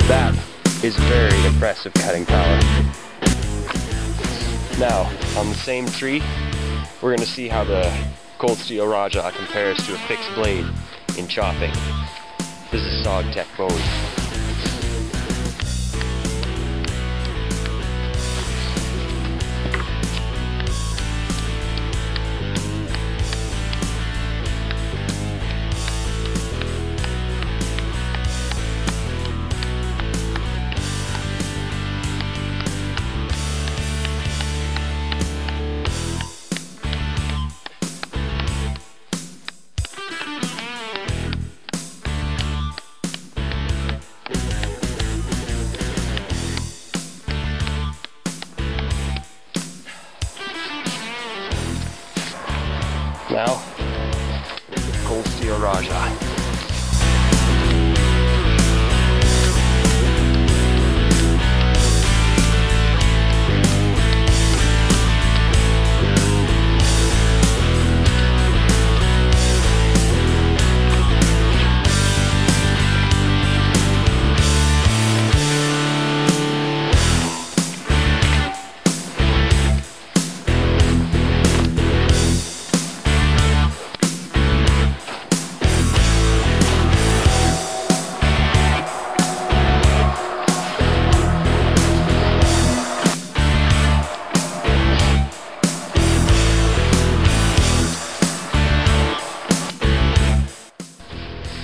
That is very impressive cutting power. Now, on the same tree, we're going to see how the cold steel Rajah compares to a fixed blade in chopping. This is sawed Tech Bowie. Now, cold steel Rajah.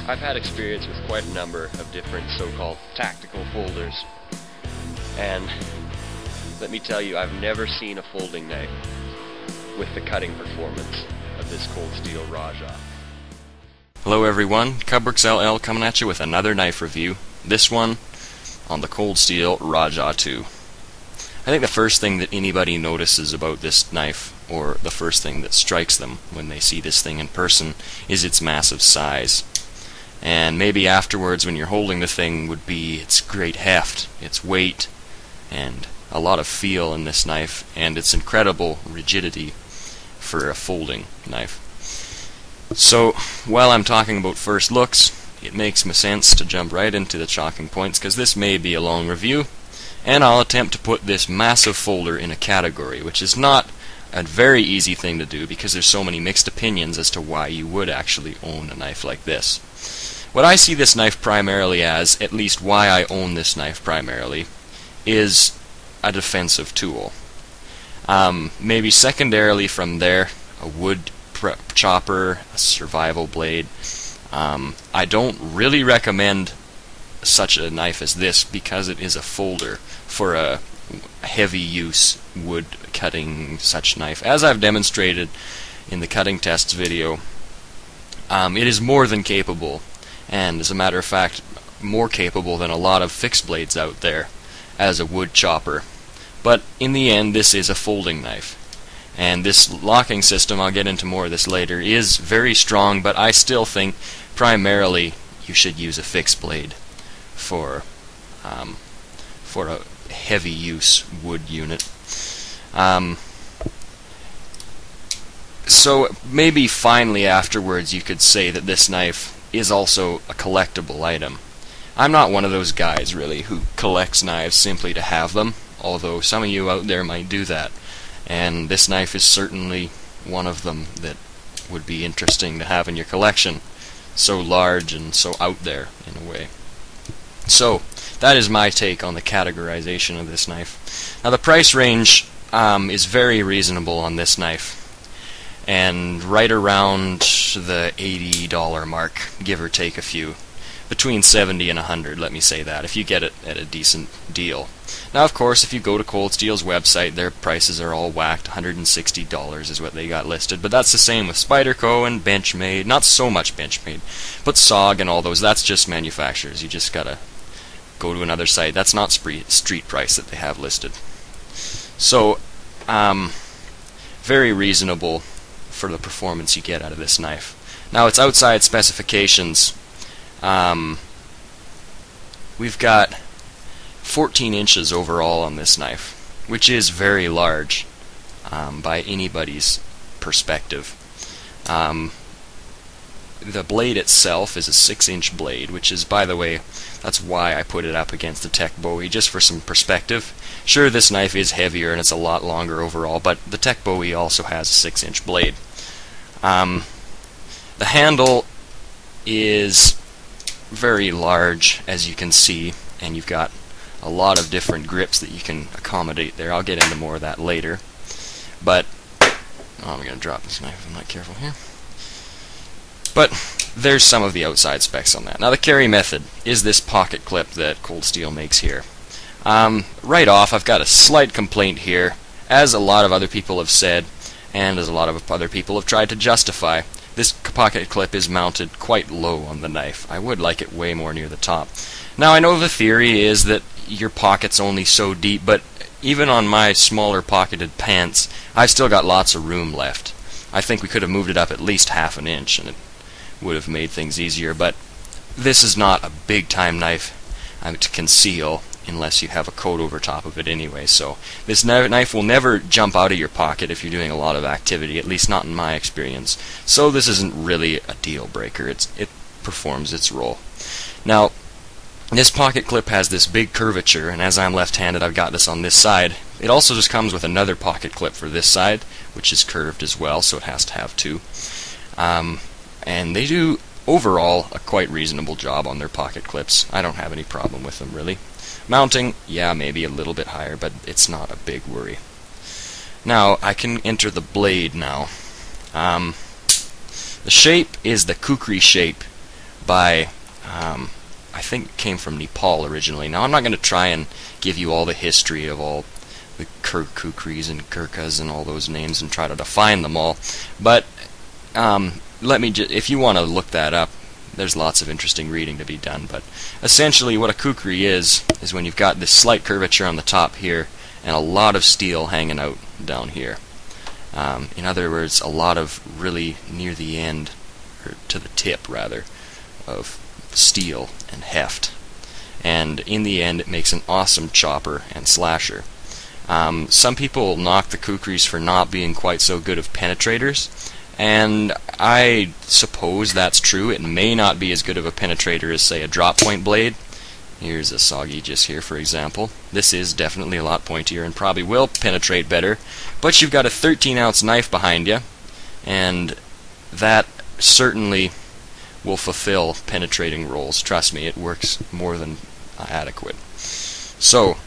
I've had experience with quite a number of different so-called tactical folders, and let me tell you, I've never seen a folding knife with the cutting performance of this cold steel Rajah. Hello everyone, Kukris LL coming at you with another knife review, this one on the cold steel Rajah 2. I think the first thing that anybody notices about this knife, or the first thing that strikes them when they see this thing in person, is its massive size. And maybe afterwards when you're holding the thing would be its great heft, its weight, and a lot of feel in this knife, and its incredible rigidity for a folding knife. So, while I'm talking about first looks, it makes sense to jump right into the talking points, because this may be a long review, and I'll attempt to put this massive folder in a category, which is not a very easy thing to do because there's so many mixed opinions as to why you would actually own a knife like this. What I see this knife primarily as, at least why I own this knife primarily, is a defensive tool. Maybe secondarily from there, a wood chopper, a survival blade. I don't really recommend such a knife as this because it is a folder for a heavy use wood cutting such knife. As I've demonstrated in the cutting tests video, it is more than capable, and as a matter of fact more capable than a lot of fixed blades out there as a wood chopper. But in the end this is a folding knife, and this locking system, I'll get into more of this later, is very strong, but I still think primarily you should use a fixed blade for a heavy use wood unit. So maybe finally afterwards you could say that this knife is also a collectible item. I'm not one of those guys really who collects knives simply to have them, although some of you out there might do that, and this knife is certainly one of them that would be interesting to have in your collection. So large and so out there in a way. So that is my take on the categorization of this knife. Now the price range is very reasonable on this knife, and right around the $80 mark, give or take a few. Between 70 and 100, let me say that, if you get it at a decent deal. Now of course, if you go to Cold Steel's website, their prices are all whacked. $160 is what they got listed, but that's the same with Spyderco and Benchmade. Not so much Benchmade, but SOG and all those, that's just manufacturers. You just gotta go to another site. That's not street price that they have listed. So, very reasonable for the performance you get out of this knife. Now its outside specifications, we've got 14 inches overall on this knife, which is very large by anybody's perspective. the blade itself is a 6-inch blade, which is, by the way, that's why I put it up against the Tech Bowie, just for some perspective. Sure, this knife is heavier and it's a lot longer overall, but the Tech Bowie also has a 6-inch blade. The handle is very large, as you can see, and you've got a lot of different grips that you can accommodate there. I'll get into more of that later. But, I'm going to drop this knife if I'm not careful here. But there's some of the outside specs on that. Now the carry method is this pocket clip that Cold Steel makes here. Right off, I've got a slight complaint here, as a lot of other people have said, and as a lot of other people have tried to justify. This pocket clip is mounted quite low on the knife. I would like it way more near the top. Now I know the theory is that your pocket's only so deep, but even on my smaller pocketed pants, I've still got lots of room left. I think we could have moved it up at least half an inch, and it would have made things easier, but this is not a big time knife to conceal unless you have a coat over top of it anyway, so this knife will never jump out of your pocket if you're doing a lot of activity, at least not in my experience. So this isn't really a deal breaker. It performs its role. Now, this pocket clip has this big curvature, and as I'm left-handed, I've got this on this side. It also just comes with another pocket clip for this side, which is curved as well, so it has to have two. And they do, overall, a quite reasonable job on their pocket clips. I don't have any problem with them, really. Mounting, yeah, maybe a little bit higher, but it's not a big worry. Now, I can enter the blade now. The shape is the Kukris shape by, I think it came from Nepal originally. Now, I'm not going to try and give you all the history of all the Kukris and Gurkhas and all those names and try to define them all, but if you want to look that up, there's lots of interesting reading to be done, but essentially what a kukri is when you've got this slight curvature on the top here and a lot of steel hanging out down here. In other words, a lot of really near the end, or to the tip rather, of steel and heft. And in the end it makes an awesome chopper and slasher. Some people knock the kukris for not being quite so good of penetrators, and I suppose that's true. It may not be as good of a penetrator as, say, a drop point blade. Here's a soggy just here, for example. This is definitely a lot pointier and probably will penetrate better, but you've got a 13-ounce knife behind you, and that certainly will fulfill penetrating roles. Trust me, it works more than adequate. So,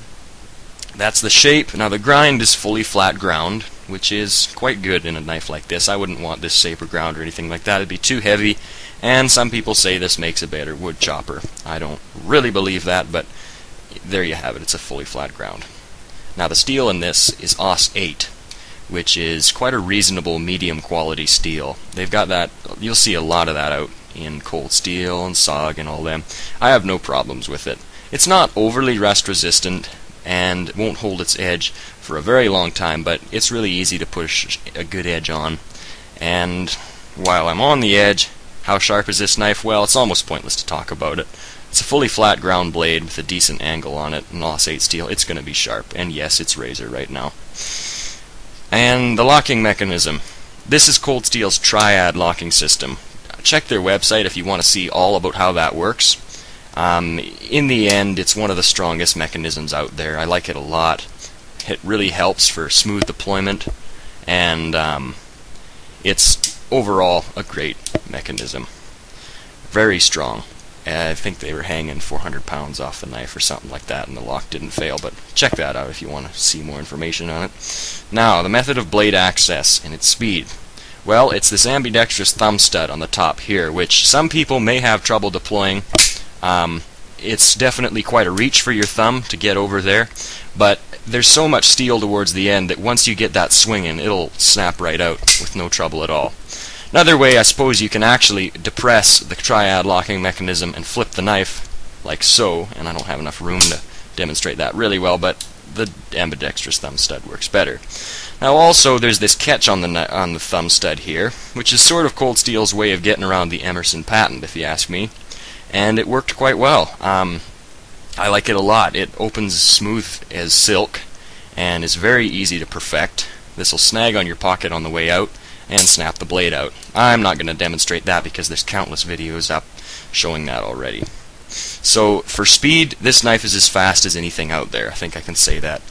that's the shape. Now the grind is fully flat ground, which is quite good in a knife like this. I wouldn't want this saber ground or anything like that. It'd be too heavy, and some people say this makes a better wood chopper. I don't really believe that, but there you have it. It's a fully flat ground. Now the steel in this is Aus 8, which is quite a reasonable medium quality steel. They've got that, you'll see a lot of that out in Cold Steel and SOG and all them. I have no problems with it. It's not overly rust resistant and won't hold its edge for a very long time, but it's really easy to push a good edge on. And while I'm on the edge, how sharp is this knife? Well, it's almost pointless to talk about it. It's a fully flat ground blade with a decent angle on it, and Aus 8 steel. It's going to be sharp, and yes, it's razor right now. And the locking mechanism. This is Cold Steel's triad locking system. Check their website if you want to see all about how that works. In the end, it's one of the strongest mechanisms out there. I like it a lot. It really helps for smooth deployment, and it's overall a great mechanism. Very strong. I think they were hanging 400 pounds off the knife or something like that, and the lock didn't fail, but check that out if you want to see more information on it. Now, the method of blade access and its speed. Well, it's this ambidextrous thumb stud on the top here, which some people may have trouble deploying. It's definitely quite a reach for your thumb to get over there, but there's so much steel towards the end that once you get that swinging, it'll snap right out with no trouble at all. Another way, I suppose, you can actually depress the triad locking mechanism and flip the knife, like so, and I don't have enough room to demonstrate that really well, but the ambidextrous thumb stud works better. Now also, there's this catch on the thumb stud here, which is sort of Cold Steel's way of getting around the Emerson patent, if you ask me, and it worked quite well. I like it a lot. It opens smooth as silk, and is very easy to perfect. This will snag on your pocket on the way out, and snap the blade out. I'm not going to demonstrate that because there's countless videos up showing that already. So for speed, this knife is as fast as anything out there. I think I can say that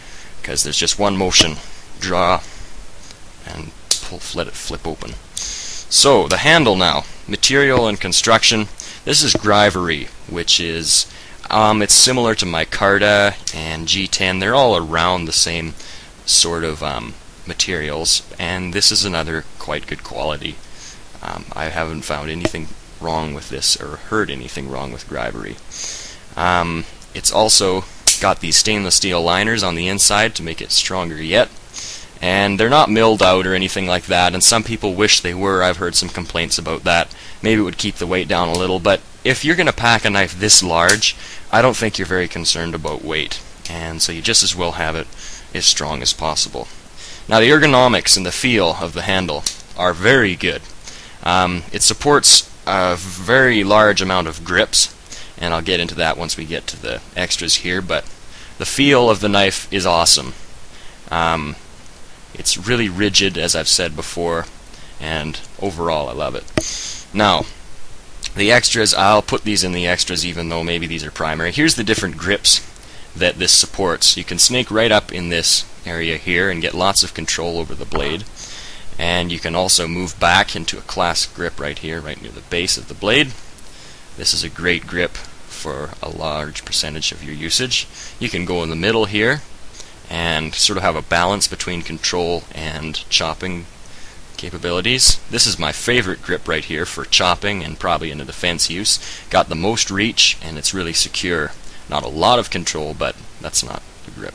because there's just one motion, draw, and let it flip open. So the handle now, material and construction. This is Grivery, which is it's similar to micarta and G10. They're all around the same sort of materials, and this is another quite good quality. I haven't found anything wrong with this or heard anything wrong with Grivery. It's also got these stainless steel liners on the inside to make it stronger yet, and they're not milled out or anything like that, and some people wish they were. I've heard some complaints about that. Maybe it would keep the weight down a little, but if you're going to pack a knife this large, I don't think you're very concerned about weight, and so you just as well have it as strong as possible. Now the ergonomics and the feel of the handle are very good. It supports a very large amount of grips, and I'll get into that once we get to the extras here, but the feel of the knife is awesome. It's really rigid, as I've said before, and overall I love it. Now, the extras, I'll put these in the extras even though maybe these are primary. Here's the different grips that this supports. You can snake right up in this area here and get lots of control over the blade. And you can also move back into a classic grip right here, right near the base of the blade. This is a great grip for a large percentage of your usage. You can go in the middle here and sort of have a balance between control and chopping capabilities. This is my favorite grip right here for chopping and probably in a defense use. Got the most reach and it's really secure. Not a lot of control, but that's not the grip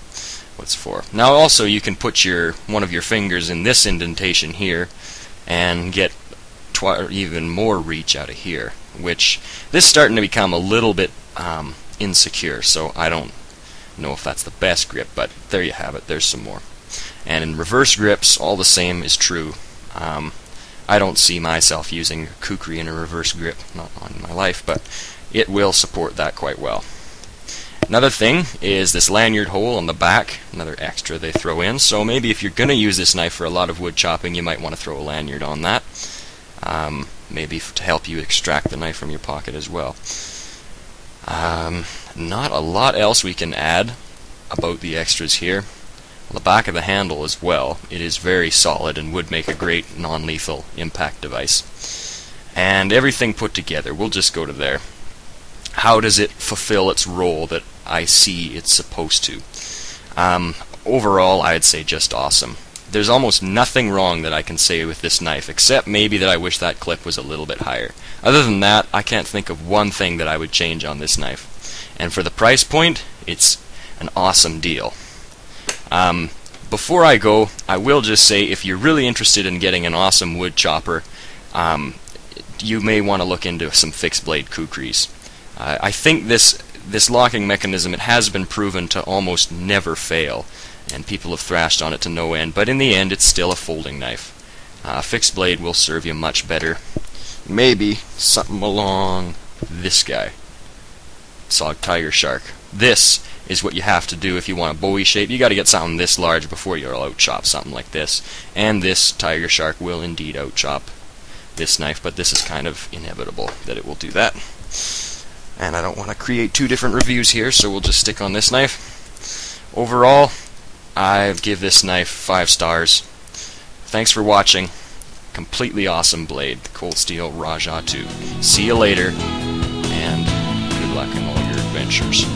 what it's for. Now also you can put one of your fingers in this indentation here and get even more reach out of here, which this is starting to become a little bit insecure, so I don't know if that's the best grip, but there you have it. There's some more. And in reverse grips, all the same is true. I don't see myself using Kukris in a reverse grip, not on my life, but it will support that quite well. Another thing is this lanyard hole on the back, another extra they throw in, so maybe if you're going to use this knife for a lot of wood chopping, you might want to throw a lanyard on that, maybe to help you extract the knife from your pocket as well. Not a lot else we can add about the extras here. On the back of the handle as well, it is very solid and would make a great non-lethal impact device. And everything put together, we'll just go to there. How does it fulfill its role that I see it's supposed to? Overall, I'd say just awesome. There's almost nothing wrong that I can say with this knife, except maybe that I wish that clip was a little bit higher. Other than that, I can't think of one thing that I would change on this knife. And for the price point, it's an awesome deal. Before I go, I will just say if you're really interested in getting an awesome wood chopper, you may want to look into some fixed blade Kukris. I think this locking mechanism, it has been proven to almost never fail, and people have thrashed on it to no end, but in the end it's still a folding knife. Fixed blade will serve you much better. Maybe something along this guy. Tiger Shark. This is what you have to do if you want a Bowie shape. You got to get something this large before you'll out-chop something like this. And this Tiger Shark will indeed out-chop this knife, but this is kind of inevitable that it will do that. And I don't want to create two different reviews here, so we'll just stick on this knife. Overall, I give this knife 5 stars. Thanks for watching. Completely awesome blade, the Cold Steel Rajah 2. See you later, and good luck in all your adventures.